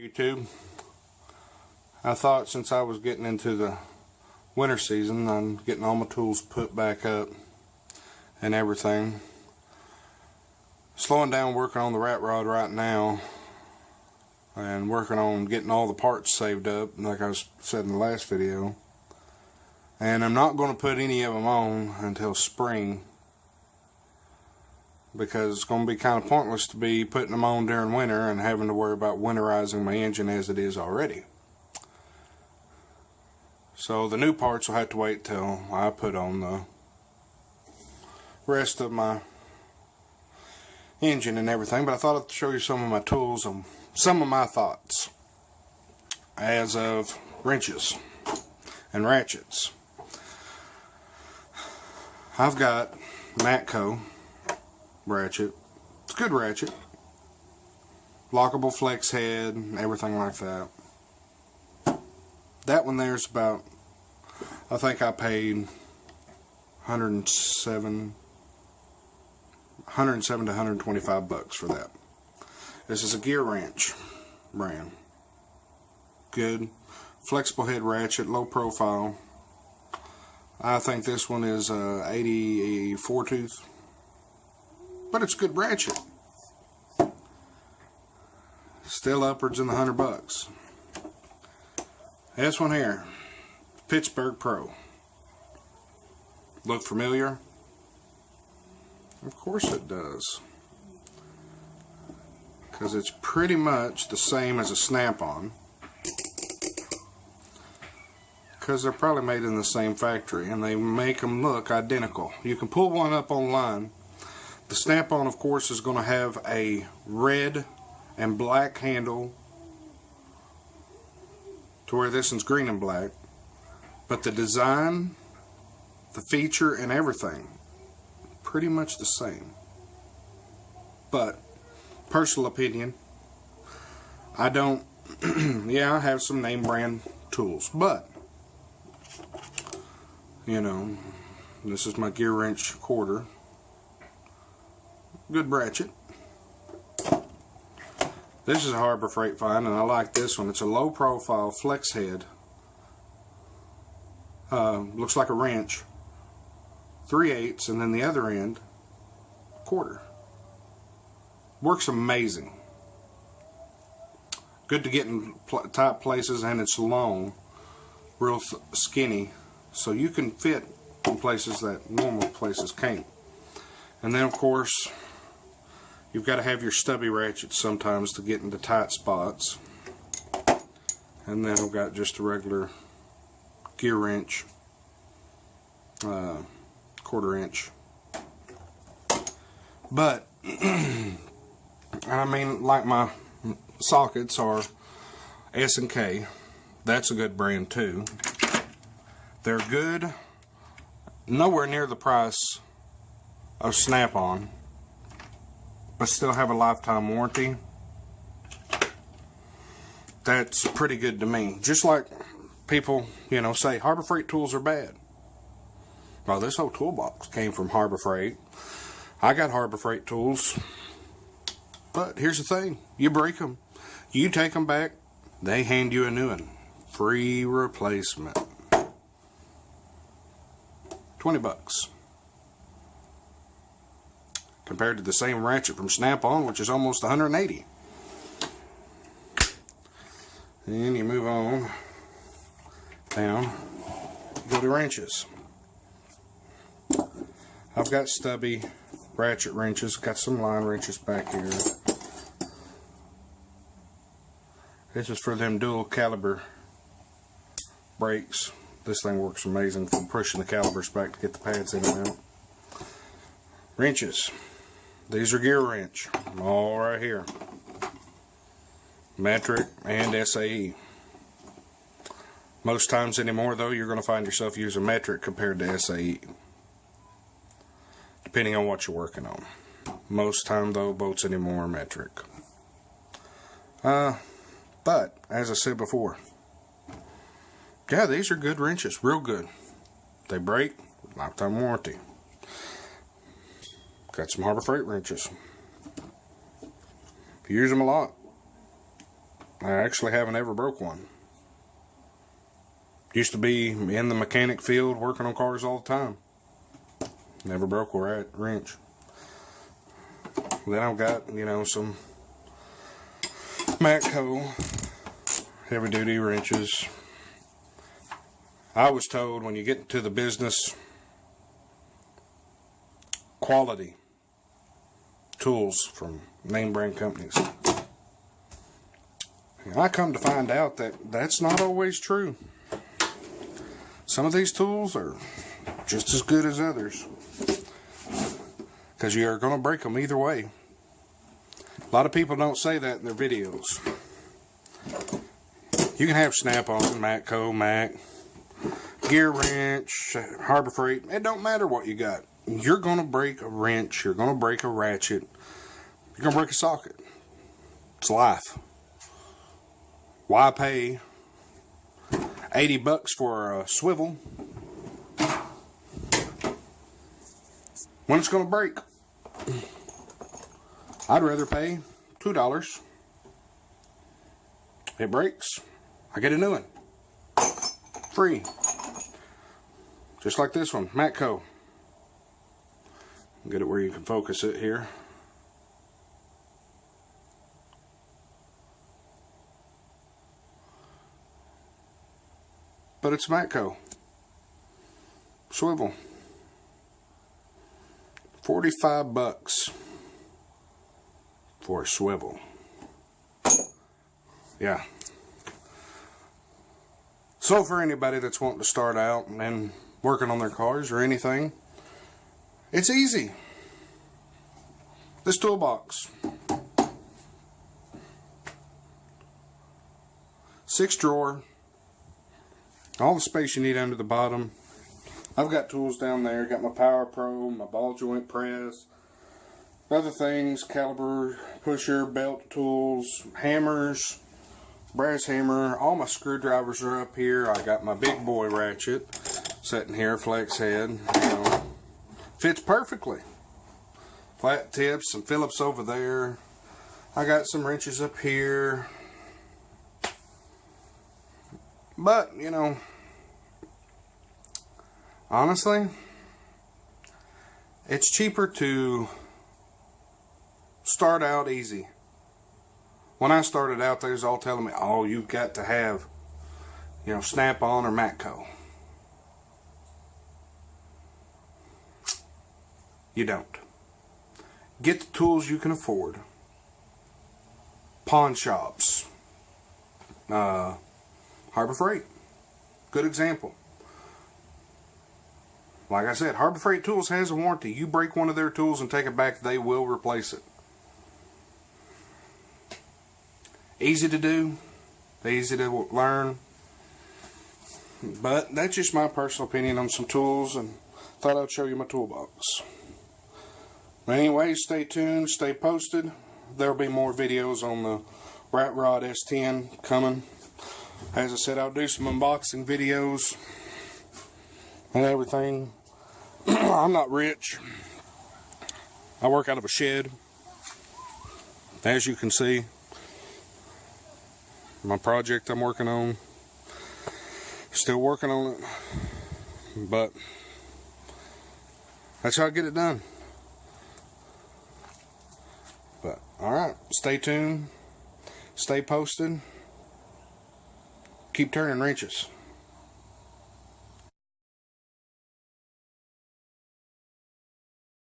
YouTube. I thought since I was getting into the winter season, I'm getting all my tools put back up and everything. Slowing down working on the rat rod right now and working on getting all the parts saved up like I said in the last video. And I'm not going to put any of them on until spring, because it's going to be kind of pointless to be putting them on during winter and having to worry about winterizing my engine as it is already. So the new parts will have to wait till I put on the rest of my engine and everything. But I thought I'd show you some of my tools and some of my thoughts as of wrenches and ratchets. I've got Matco ratchet. It's a good ratchet. Lockable flex head, everything like that. That one there's about, I think I paid 107 to 125 bucks for that. This is a Gear Wrench brand. Good flexible head ratchet, low profile. I think this one is 84 tooth. But it's a good ratchet. Still upwards in the 100 bucks. This one here, Pittsburgh Pro. Look familiar? Of course it does. Because it's pretty much the same as a snap-on. Because they're probably made in the same factory and they make them look identical. You can pull one up online. The snap-on, of course, is going to have a red and black handle to where this one's green and black. But the design, the feature, and everything, pretty much the same. But, personal opinion, I don't, yeah, I have some name brand tools, but, you know, this is my Gear Wrench quarter. Good ratchet. This is a Harbor Freight find, and I like this one. It's a low profile flex head. Looks like a wrench. 3/8, and then the other end, quarter. Works amazing. Good to get in tight places, and it's long, real skinny, so you can fit in places that normal places can't. And then, of course, you've got to have your stubby ratchets sometimes to get into tight spots. And then I've got just a regular Gear Wrench, 1/4 inch. But, I mean, like my sockets are S10. That's a good brand too. They're good, nowhere near the price of snap-on, but still have a lifetime warranty. That's pretty good to me. Just like people, you know, say Harbor Freight tools are bad. Well, this whole toolbox came from Harbor Freight. I got Harbor Freight tools, but here's the thing: you break them, you take them back, they hand you a new one, free replacement. 20 bucks. Compared to the same ratchet from Snap-on, which is almost 180. Then you move on down, go to wrenches. I've got stubby ratchet wrenches, got some line wrenches back here. This is for them dual caliber brakes. This thing works amazing for pushing the calibers back to get the pads in and out. Wrenches. These are Gear Wrench, all right here. Metric and SAE. Most times anymore, though, you're going to find yourself using metric compared to SAE, depending on what you're working on. Most time, though, boats anymore are metric. But as I said before, yeah, these are good wrenches, real good. They break, lifetime warranty. Got some Harbor Freight wrenches. Use them a lot. I actually haven't ever broke one. Used to be in the mechanic field working on cars all the time. Never broke a wrench. Then I've got, you know, some Matco heavy duty wrenches. I was told when you get into the business, quality tools from name brand companies. And I come to find out that that's not always true. Some of these tools are just as good as others, because you are going to break them either way. A lot of people don't say that in their videos. You can have Snap-on, Matco, Mac, gear wrench, Harbor Freight. It don't matter what you got. You're going to break a wrench. You're going to break a ratchet. You're going to break a socket. It's life. Why pay $80 for a swivel when it's going to break? I'd rather pay $2. It breaks, I get a new one. Free. Just like this one, Matco. Get it where you can focus it here. But it's Matco. Swivel. $45 for a swivel. Yeah. So for anybody that's wanting to start out and working on their cars or anything, it's easy. This toolbox. 6-drawer. All the space you need under the bottom. I've got tools down there. Got my Power Pro, my ball joint press, other things, caliper, pusher, belt tools, hammers, brass hammer. All my screwdrivers are up here. I got my big boy ratchet sitting here, flex head. You know, fits perfectly. Flat tips, some Phillips over there. I got some wrenches up here. But, you know, honestly, it's cheaper to start out easy. When I started out, they was all telling me, oh, you've got to have, you know, Snap-on or Matco. You don't. Get the tools you can afford. Pawn shops. Harbor Freight. Good example. Like I said, Harbor Freight Tools has a warranty. You break one of their tools and take it back, they will replace it. Easy to do. Easy to learn. But that's just my personal opinion on some tools, and thought I'd show you my toolbox. But anyway, stay tuned, stay posted. There'll be more videos on the Rat Rod S10 coming. As I said, I'll do some unboxing videos and everything. I'm not rich. I work out of a shed. As you can see, my project I'm working on, still working on it, but that's how I get it done. But alright, stay tuned, stay posted, keep turning wrenches.